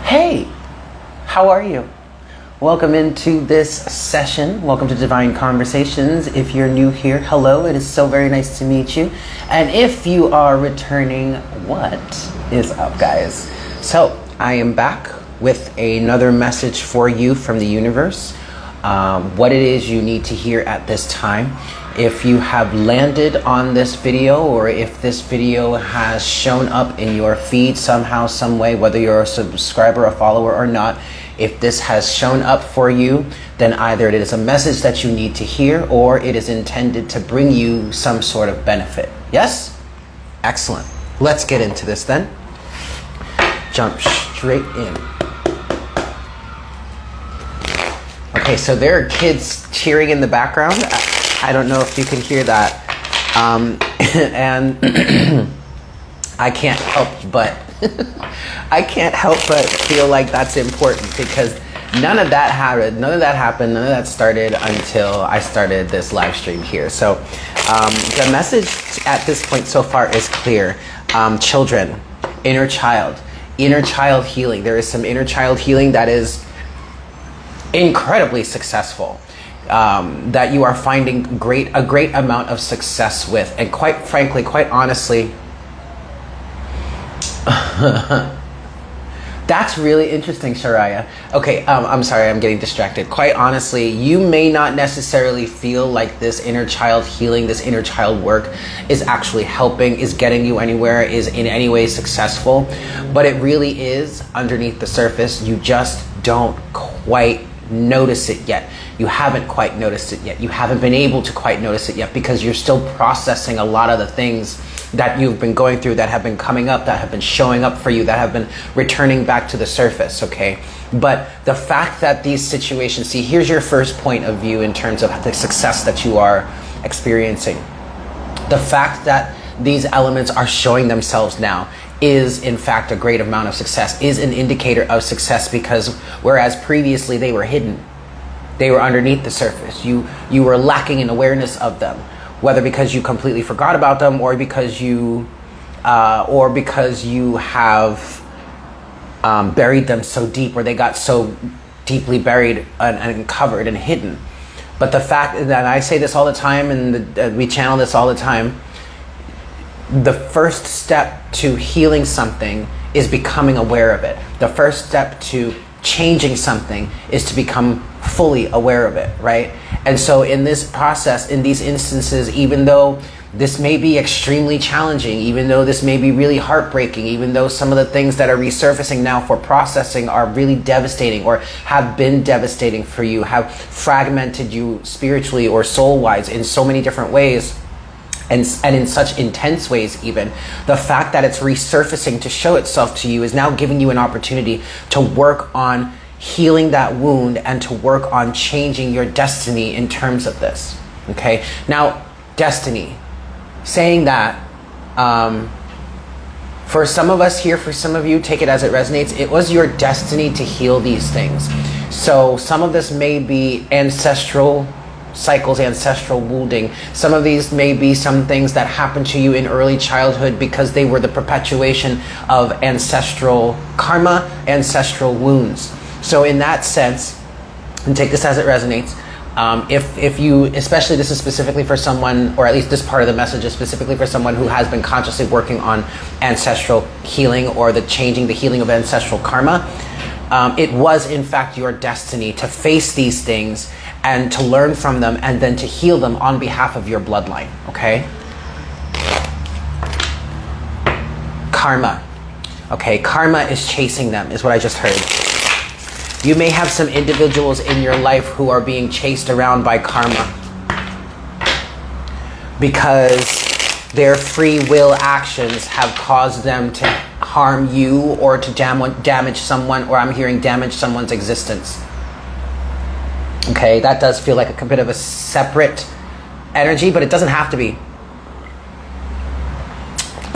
Hey, how are you? Welcome into this session. Welcome to Divine Conversations. If you're new here, hello. It is so very nice to meet you. And if you are returning, what is up, guys? So I am back with another message for you from the universe. What it is you need to hear at this time. If you have landed on this video, or if this video has shown up in your feed somehow, some way, whether you're a subscriber, a follower or not, if this has shown up for you, then either it is a message that you need to hear or it is intended to bring you some sort of benefit. Yes? Excellent. Let's get into this then. Jump straight in. Okay, so there are kids cheering in the background. I don't know if you can hear that. And I can't help but feel like that's important, because none of that happened, none of that started until I started this live stream here. So the message at this point so far is clear. Children, inner child healing. There is some inner child healing that is incredibly successful. That you are finding a great amount of success with, and quite frankly, quite honestly, that's really interesting, Shariah. Okay, I'm sorry, I'm getting distracted. Quite honestly, you may not necessarily feel like this inner child healing, this inner child work is actually helping, is getting you anywhere, is in any way successful, but it really is underneath the surface. You just don't quite notice it yet. You haven't quite noticed it yet. You haven't been able to quite notice it yet because you're still processing a lot of the things that you've been going through, that have been coming up, that have been showing up for you, that have been returning back to the surface, okay? But the fact that these situations, see, here's your first point of view in terms of the success that you are experiencing. The fact that these elements are showing themselves now is in fact a great amount of success, is an indicator of success, because whereas previously they were hidden, they were underneath the surface, you were lacking in awareness of them, whether because you completely forgot about them or because you have buried them so deep, or they got so deeply buried and covered and hidden. But the fact that I say this all the time, and we channel this all the time, the first step to healing something is becoming aware of it. The first step to changing something is to become fully aware of it, right? And so in this process, in these instances, even though this may be extremely challenging, even though this may be really heartbreaking, even though some of the things that are resurfacing now for processing are really devastating, or have been devastating for you, have fragmented you spiritually or soul-wise in so many different ways, and in such intense ways even, the fact that it's resurfacing to show itself to you is now giving you an opportunity to work on healing that wound and to work on changing your destiny in terms of this, okay? Now, destiny, saying that, for some of us here, for some of you, take it as it resonates, it was your destiny to heal these things. So some of this may be ancestral cycles, ancestral wounding. Some of these may be some things that happened to you in early childhood because they were the perpetuation of ancestral karma, ancestral wounds. So in that sense, and take this as it resonates, if you, especially this is specifically for someone, or at least this part of the message is specifically for someone who has been consciously working on ancestral healing, or the healing of ancestral karma, it was in fact your destiny to face these things and to learn from them, and then to heal them on behalf of your bloodline, okay? Karma. Okay, karma is chasing them, is what I just heard. You may have some individuals in your life who are being chased around by karma because their free will actions have caused them to harm you, or to damage someone, or I'm hearing damage someone's existence. Okay, that does feel like a bit of a separate energy, but it doesn't have to be.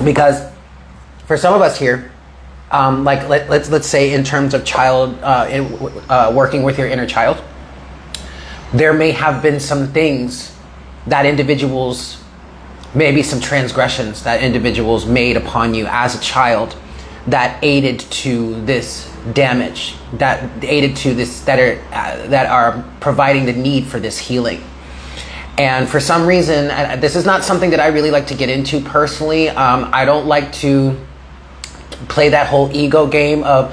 Because for some of us here, like let's say in terms of working with your inner child, there may have been some things that maybe some transgressions that individuals made upon you as a child that aided to this damage, that aided to this, that are providing the need for this healing. And for some reason, this is not something that I really like to get into personally. I don't like to play that whole ego game of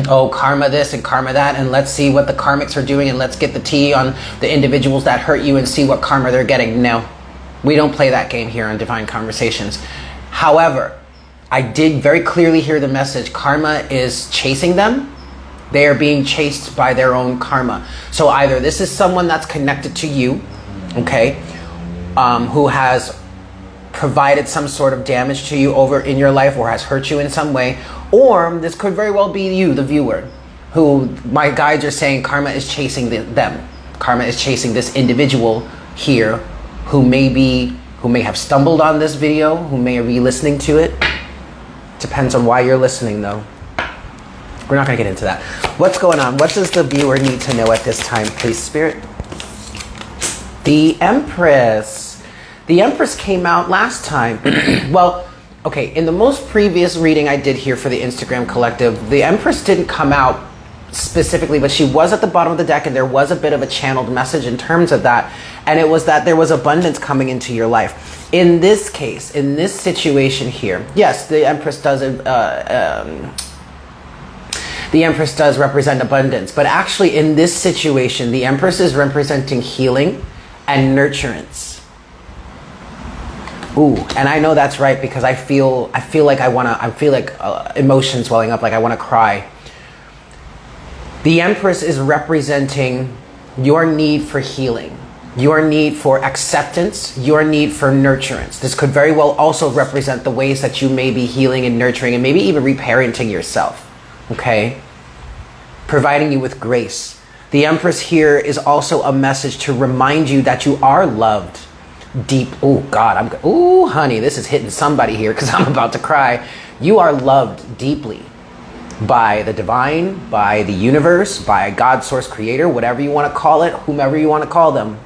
oh, karma this and karma that, and let's see what the karmics are doing, and let's get the tea on the individuals that hurt you and see what karma they're getting. No, we don't play that game here on Divine Conversations. However, I did very clearly hear the message. Karma is chasing them. They are being chased by their own karma. So either this is someone that's connected to you, okay, who has provided some sort of damage to you over in your life or has hurt you in some way, or this could very well be you, the viewer, who my guides are saying karma is chasing them. Karma is chasing this individual here who may have stumbled on this video, who may be listening to it. Depends on why you're listening, though. We're not going to get into that. What's going on? What does the viewer need to know at this time, please, Spirit? The Empress. The Empress came out last time. Well, okay, in the most previous reading I did here for the Instagram Collective, the Empress didn't come out specifically, but she was at the bottom of the deck, and there was a bit of a channeled message in terms of that, and it was that there was abundance coming into your life. In this case, in this situation here, yes, the Empress does represent abundance, but actually in this situation, the Empress is representing healing and nurturance. Ooh, and I know that's right, because I feel like emotions welling up, like I want to cry. The Empress is representing your need for healing, your need for acceptance, your need for nurturance. This could very well also represent the ways that you may be healing and nurturing and maybe even reparenting yourself, okay? Providing you with grace. The Empress here is also a message to remind you that you are loved deep. Oh God, ooh honey, this is hitting somebody here because I'm about to cry. You are loved deeply by the divine, by the universe, by God, source, creator, whatever you want to call it, whomever you want to call them.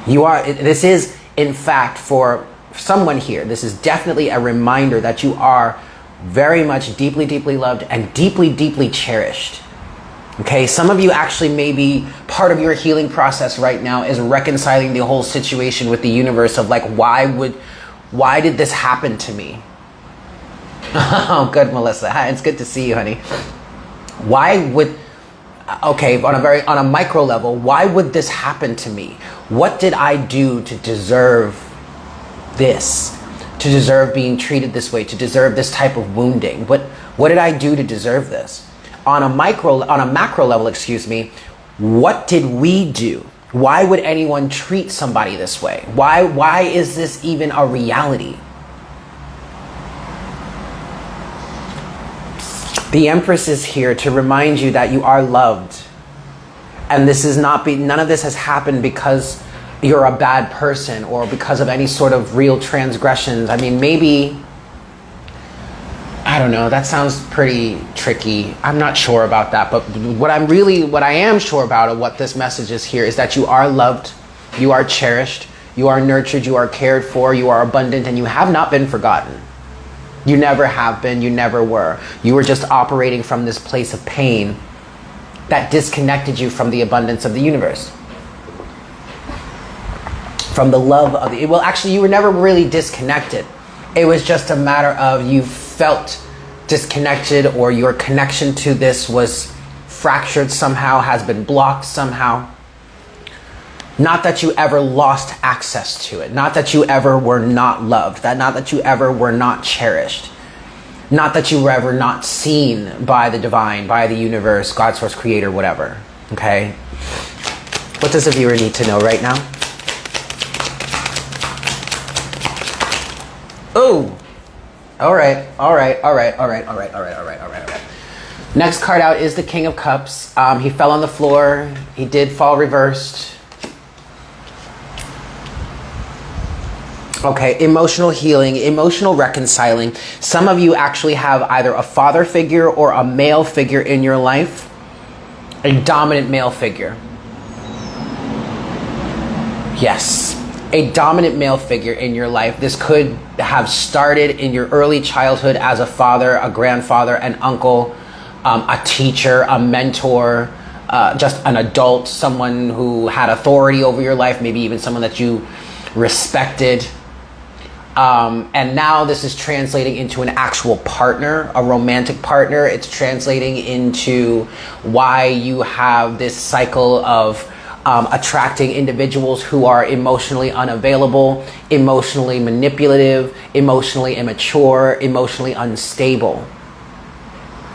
This is, in fact, for someone here, this is definitely a reminder that you are very much deeply, deeply loved and deeply, deeply cherished. Okay, some of you actually maybe part of your healing process right now is reconciling the whole situation with the universe of like, why did this happen to me? Oh, good, Melissa. Hi, it's good to see you, honey. On a micro level, why would this happen to me? What did I do to deserve this? To deserve being treated this way? To deserve this type of wounding? What did I do to deserve this? On a macro level, what did we do? Why would anyone treat somebody this way? Why is this even a reality? The Empress is here to remind you that you are loved. And none of this has happened because you're a bad person or because of any sort of real transgressions. I mean, maybe, I don't know, that sounds pretty tricky. I'm not sure about that. But what I am sure about of what this message is here is that you are loved, you are cherished, you are nurtured, you are cared for, you are abundant, and you have not been forgotten. You never have been, you never were. You were just operating from this place of pain that disconnected you from the abundance of the universe. From the love of the... Well, actually, you were never really disconnected. It was just a matter of you felt disconnected, or your connection to this was fractured somehow, has been blocked somehow. Not that you ever lost access to it. Not that you ever were not loved. Not that you ever were not cherished. Not that you were ever not seen by the divine, by the universe, God, source, creator, whatever. Okay? What does the viewer need to know right now? Oh! Alright. Next card out is the King of Cups. He fell on the floor. He did fall reversed. Okay, emotional healing, emotional reconciling. Some of you actually have either a father figure or a male figure in your life. A dominant male figure. Yes. a dominant male figure in your life. This could have started in your early childhood as a father, a grandfather, an uncle, a teacher, a mentor, just an adult, someone who had authority over your life, maybe even someone that you respected. And now this is translating into an actual partner, a romantic partner. It's translating into why you have this cycle of attracting individuals who are emotionally unavailable, emotionally manipulative, emotionally immature, emotionally unstable.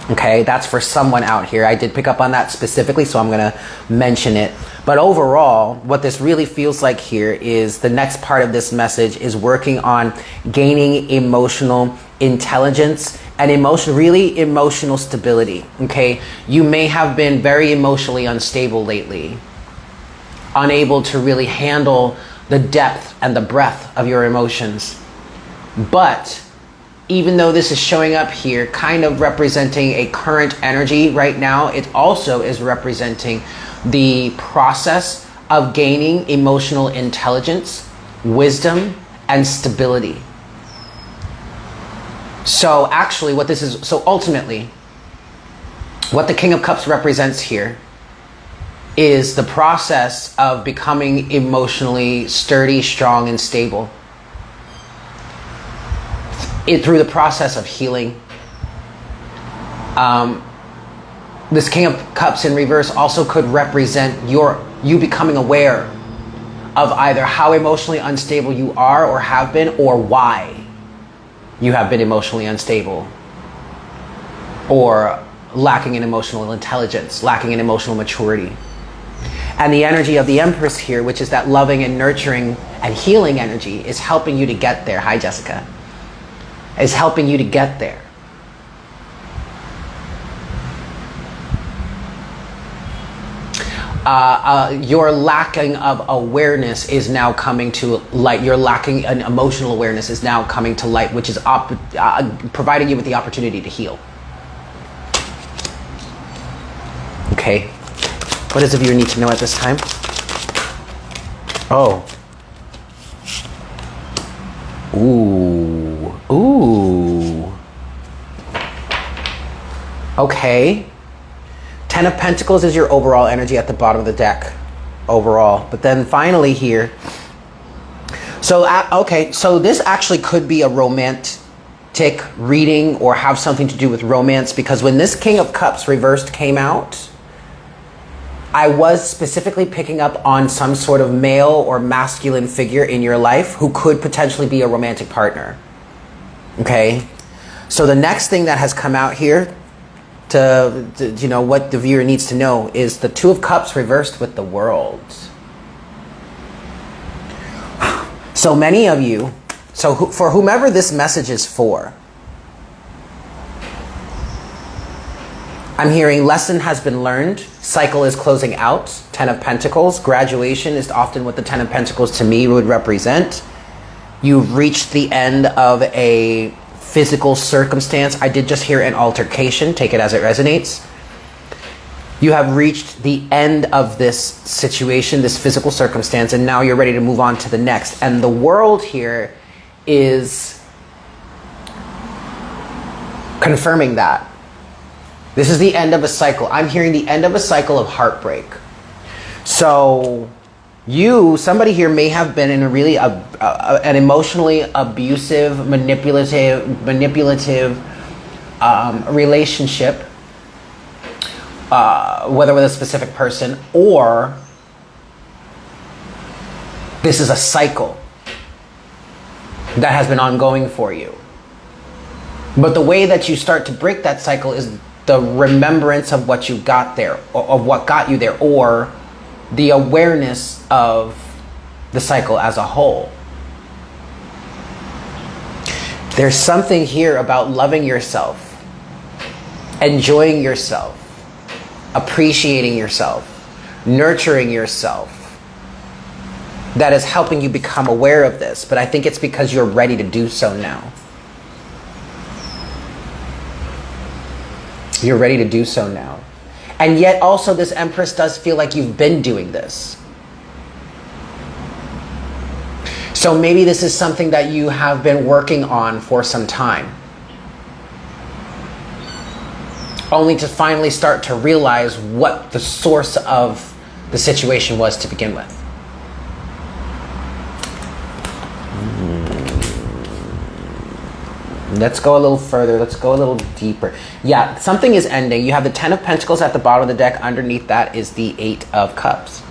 Okay, that's for someone out here. I did pick up on that specifically, so I'm going to mention it. But overall, what this really feels like here is the next part of this message is working on gaining emotional intelligence and really emotional stability. Okay, you may have been very emotionally unstable lately, unable to really handle the depth and the breadth of your emotions. But even though this is showing up here kind of representing a current energy right now, it also is representing the process of gaining emotional intelligence, wisdom, and stability. So actually ultimately, what the King of Cups represents here is the process of becoming emotionally sturdy, strong, and stable. Through the process of healing. This King of Cups in reverse also could represent you becoming aware of either how emotionally unstable you are or have been, or why you have been emotionally unstable, or lacking in emotional intelligence, lacking in emotional maturity. And the energy of the Empress here, which is that loving and nurturing and healing energy, is helping you to get there. Hi, Jessica. Is helping you to get there. Your lacking of awareness is now coming to light. Your lacking an emotional awareness is now coming to light, which is providing you with the opportunity to heal. Okay. What does the viewer need to know at this time? Oh. Ooh. Okay. Ten of Pentacles is your overall energy at the bottom of the deck. Overall. But then finally here. So this actually could be a romantic reading or have something to do with romance, because when this King of Cups reversed came out, I was specifically picking up on some sort of male or masculine figure in your life who could potentially be a romantic partner. Okay? So the next thing that has come out here to what the viewer needs to know is the Two of Cups reversed with the World. So many of you, for whomever this message is for, I'm hearing lesson has been learned, cycle is closing out, Ten of Pentacles, graduation is often what the Ten of Pentacles to me would represent. You've reached the end of a physical circumstance. I did just hear an altercation, take it as it resonates. You have reached the end of this situation, this physical circumstance, and now you're ready to move on to the next. And the World here is confirming that. This is the end of a cycle. I'm hearing the end of a cycle of heartbreak. So somebody here may have been in a really an emotionally abusive, manipulative relationship, whether with a specific person, or this is a cycle that has been ongoing for you. But the way that you start to break that cycle is the remembrance of what you got there, or of what got you there, or the awareness of the cycle as a whole. There's something here about loving yourself, enjoying yourself, appreciating yourself, nurturing yourself, that is helping you become aware of this. But I think it's because you're ready to do so now. You're ready to do so now. And yet also this Empress does feel like you've been doing this. So maybe this is something that you have been working on for some time, only to finally start to realize what the source of the situation was to begin with. Let's go a little further. Let's go a little deeper. Yeah, something is ending. You have the 10 of Pentacles at the bottom of the deck. Underneath that is the 8 of Cups.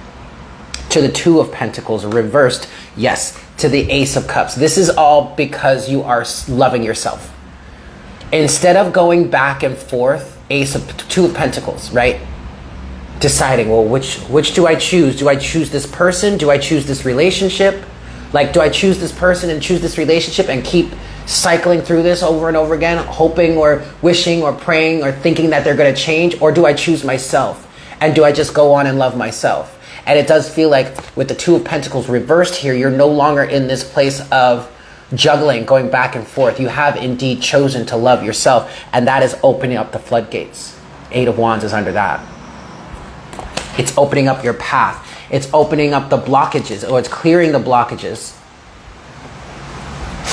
To the 2 of Pentacles reversed. Yes, to the Ace of Cups. This is all because you are loving yourself. Instead of going back and forth, 2 of Pentacles, right? Deciding, well, which do I choose? Do I choose this person? Do I choose this relationship? Like, do I choose this person and choose this relationship and keep cycling through this over and over again, hoping or wishing or praying or thinking that they're going to change? Or do I choose myself? And do I just go on and love myself? And it does feel like with the 2 of Pentacles reversed here, you're no longer in this place of juggling, going back and forth. You have indeed chosen to love yourself, and that is opening up the floodgates. 8 of Wands is under that. It's opening up your path. It's opening up the blockages, or it's clearing the blockages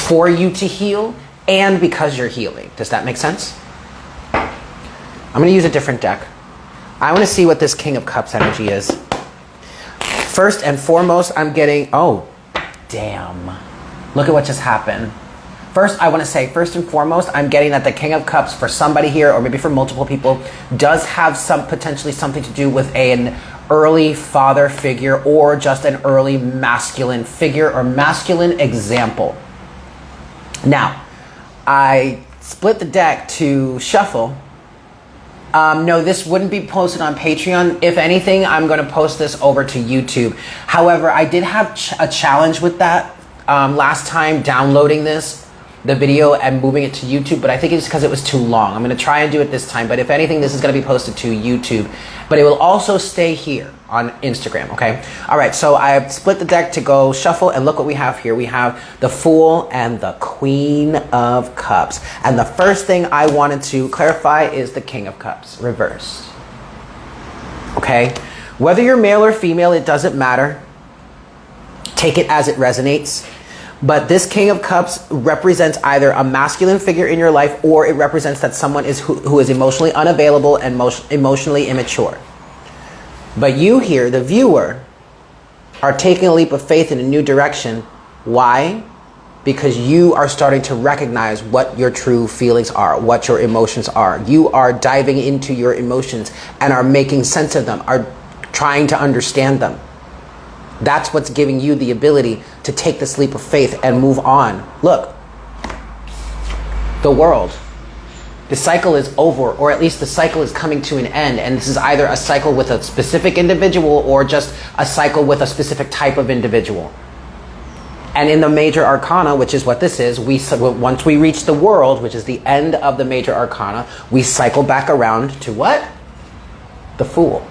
for you to heal and because you're healing. Does that make sense? I'm going to use a different deck. I want to see what this King of Cups energy is. First and foremost, I'm getting, oh, damn. Look at what just happened. First, I want to say, first and foremost, I'm getting that the King of Cups for somebody here, or maybe for multiple people, does have potentially something to do with an early father figure, or just an early masculine figure or masculine example. Now, I split the deck to shuffle. No, this wouldn't be posted on Patreon. If anything, I'm going to post this over to YouTube. However, I did have a challenge with that last time, downloading the video and moving it to YouTube, but I think it's because it was too long. I'm going to try and do it this time, but if anything, this is going to be posted to YouTube, but it will also stay here on Instagram, okay? All right, so I split the deck to go shuffle, and look what we have here. We have the Fool and the Queen of Cups, and the first thing I wanted to clarify is the King of Cups, reversed, okay? Whether you're male or female, it doesn't matter. Take it as it resonates. But this King of Cups represents either a masculine figure in your life, or it represents that someone is who is emotionally unavailable and emotionally immature. But you here, the viewer, are taking a leap of faith in a new direction. Why? Because you are starting to recognize what your true feelings are, what your emotions are. You are diving into your emotions and are making sense of them, are trying to understand them. That's what's giving you the ability to take this leap of faith and move on. Look, the world, the cycle is over, or at least the cycle is coming to an end. And this is either a cycle with a specific individual or just a cycle with a specific type of individual. And in the major arcana, which is what this is, once we reach the world, which is the end of the major arcana, we cycle back around to what? The Fool.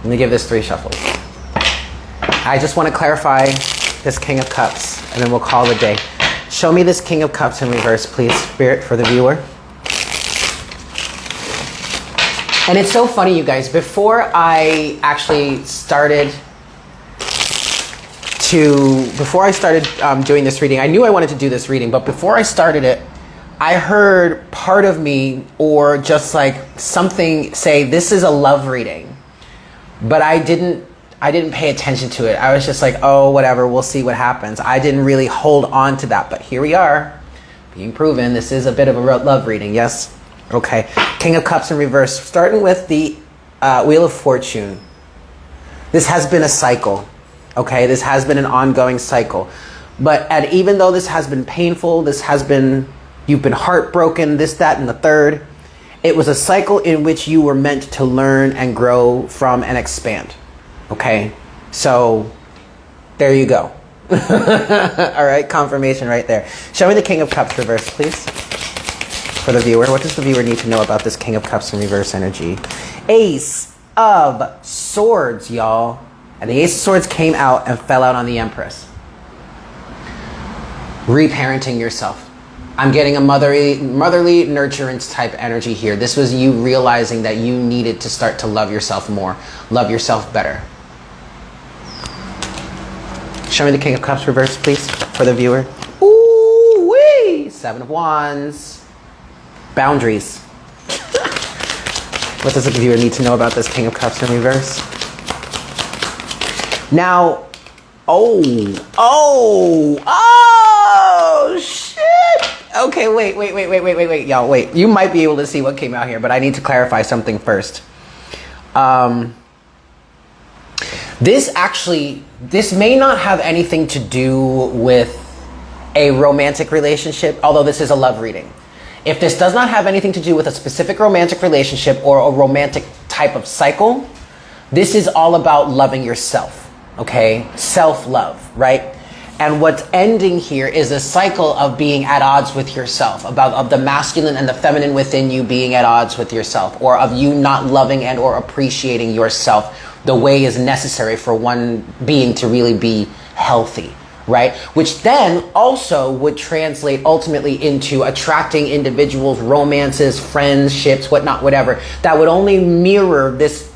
Let me give this 3 shuffles. I just want to clarify this King of Cups, and then we'll call it a day. Show me this King of Cups in reverse, please, Spirit, for the viewer. And it's so funny, you guys. Before I started doing this reading, I knew I wanted to do this reading, but before I started it, I heard part of me, or just like something, say, this is a love reading. But I didn't pay attention to it. I was just like, oh, whatever, we'll see what happens. I didn't really hold on to that, but here we are, being proven. This is a bit of a love reading, yes? Okay, King of Cups in reverse, starting with the Wheel of Fortune. This has been a cycle, okay? This has been an ongoing cycle. And even though this has been painful, you've been heartbroken, this, that, and the third, it was a cycle in which you were meant to learn and grow from and expand. Okay? So, there you go. All right, confirmation right there. Show me the King of Cups reverse, please. For the viewer. What does the viewer need to know about this King of Cups in reverse energy? Ace of Swords, y'all. And the Ace of Swords came out and fell out on the Empress. Reparenting yourself. I'm getting a motherly nurturance type energy here. This was you realizing that you needed to start to love yourself more, love yourself better. Show me the King of Cups reverse, please, for the viewer. Ooh wee! 7 of Wands. Boundaries. What does the viewer need to know about this King of Cups in reverse? Now, oh, shit. Okay, wait, y'all, wait. You might be able to see what came out here, but I need to clarify something first. This may not have anything to do with a romantic relationship, although this is a love reading. If this does not have anything to do with a specific romantic relationship or a romantic type of cycle, this is all about loving yourself, okay? Self-love, right? And what's ending here is a cycle of being at odds with yourself, of the masculine and the feminine within you being at odds with yourself, or of you not loving and or appreciating yourself the way is necessary for one being to really be healthy, right? Which then also would translate ultimately into attracting individuals, romances, friendships, whatnot, whatever, that would only mirror this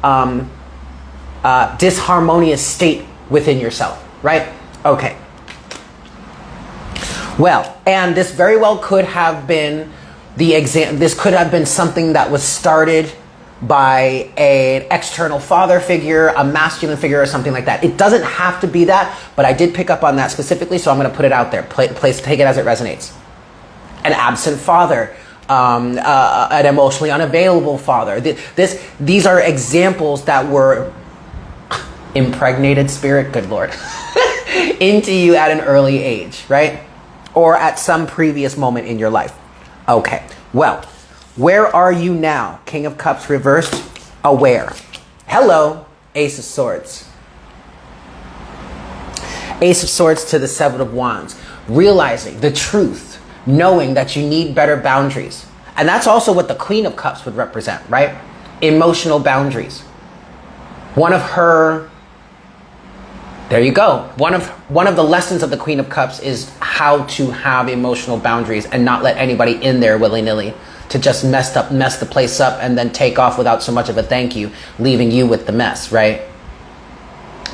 disharmonious state within yourself, right? Okay. Well, and this very well could have been this could have been something that was started by an external father figure, a masculine figure, or something like that. It doesn't have to be that, but I did pick up on that specifically, so I'm going to put it out there. Take it as it resonates. An absent father, an emotionally unavailable father. These are examples that were impregnated, spirit, good Lord, into you at an early age, right? Or at some previous moment in your life. Okay, well, where are you now? King of Cups reversed, aware. Hello, Ace of Swords. Ace of Swords to the 7 of Wands. Realizing the truth, knowing that you need better boundaries. And that's also what the Queen of Cups would represent, right? Emotional boundaries. One of her, there you go. One of the lessons of the Queen of Cups is how to have emotional boundaries and not let anybody in there willy-nilly to just mess the place up and then take off without so much of a thank you, leaving you with the mess, right?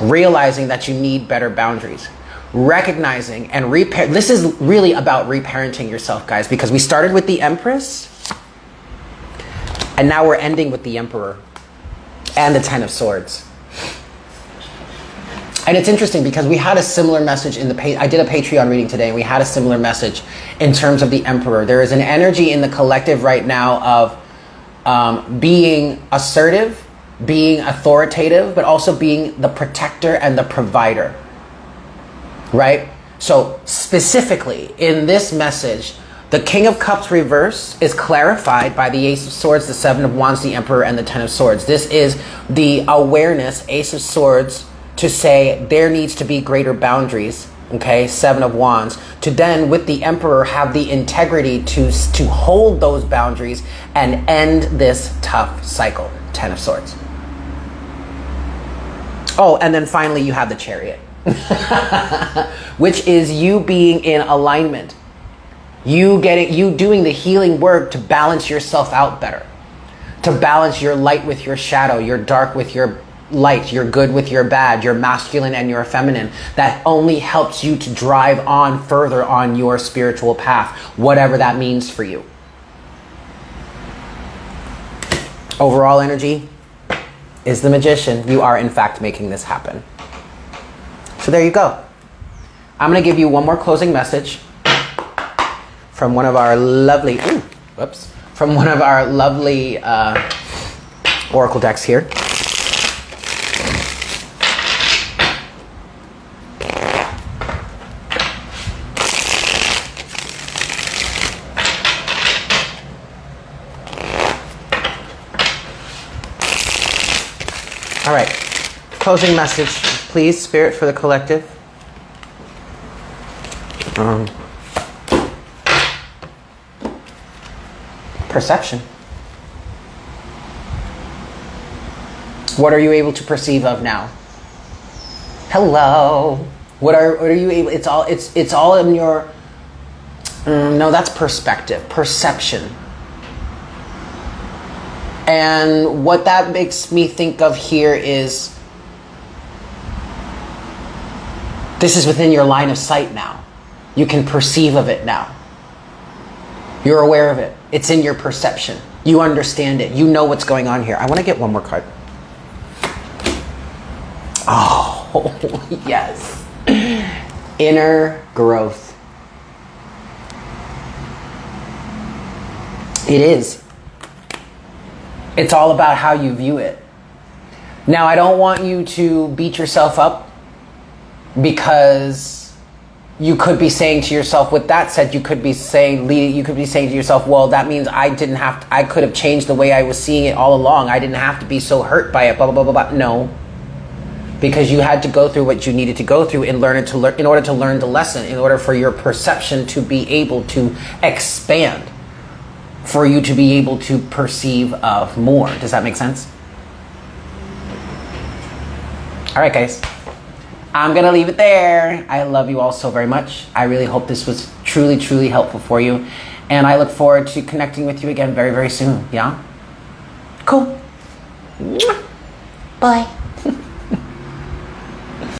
Realizing that you need better boundaries. Recognizing and repair. This is really about reparenting yourself, guys, because we started with the Empress and now we're ending with the Emperor and the 10 of Swords. And it's interesting because we had a similar message I did a Patreon reading today, and we had a similar message in terms of the Emperor. There is an energy in the collective right now of being assertive, being authoritative, but also being the protector and the provider, right? So specifically in this message, the King of Cups reverse is clarified by the Ace of Swords, the 7 of Wands, the Emperor, and the 10 of Swords. This is the awareness, Ace of Swords, to say there needs to be greater boundaries, okay, 7 of Wands, to then with the Emperor have the integrity to hold those boundaries and end this tough cycle, 10 of Swords. Oh, and then finally you have the Chariot, which is you being in alignment, you doing the healing work to balance yourself out better, to balance your light with your shadow, your dark with your light, your good with your bad, your masculine and your feminine. That only helps you to drive on further on your spiritual path, whatever that means for you. Overall energy is the Magician. You are in fact making this happen. So there you go. I'm going to give you one more closing message from one of our lovely, from one of our lovely oracle decks here. All right, closing message, please, Spirit, for the collective. Perception. What are you able to perceive of now? Hello. What are you able? It's all in your. No, that's perspective, perception. And what that makes me think of here is this is within your line of sight now. You can perceive of it now. You're aware of it. It's in your perception. You understand it. You know what's going on here. I want to get one more card. Oh, yes. Inner growth. It is. It's all about how you view it. Now, I don't want you to beat yourself up, because you could be saying to yourself, with that said, you could be saying to yourself, well, that means I could have changed the way I was seeing it all along. I didn't have to be so hurt by it, blah, blah, blah, blah, blah. No. Because you had to go through what you needed to go through in order to learn the lesson, in order for your perception to be able to expand, for you to be able to perceive of more. Does that make sense? All right, guys. I'm going to leave it there. I love you all so very much. I really hope this was truly, truly helpful for you. And I look forward to connecting with you again very, very soon. Yeah? Cool. Bye.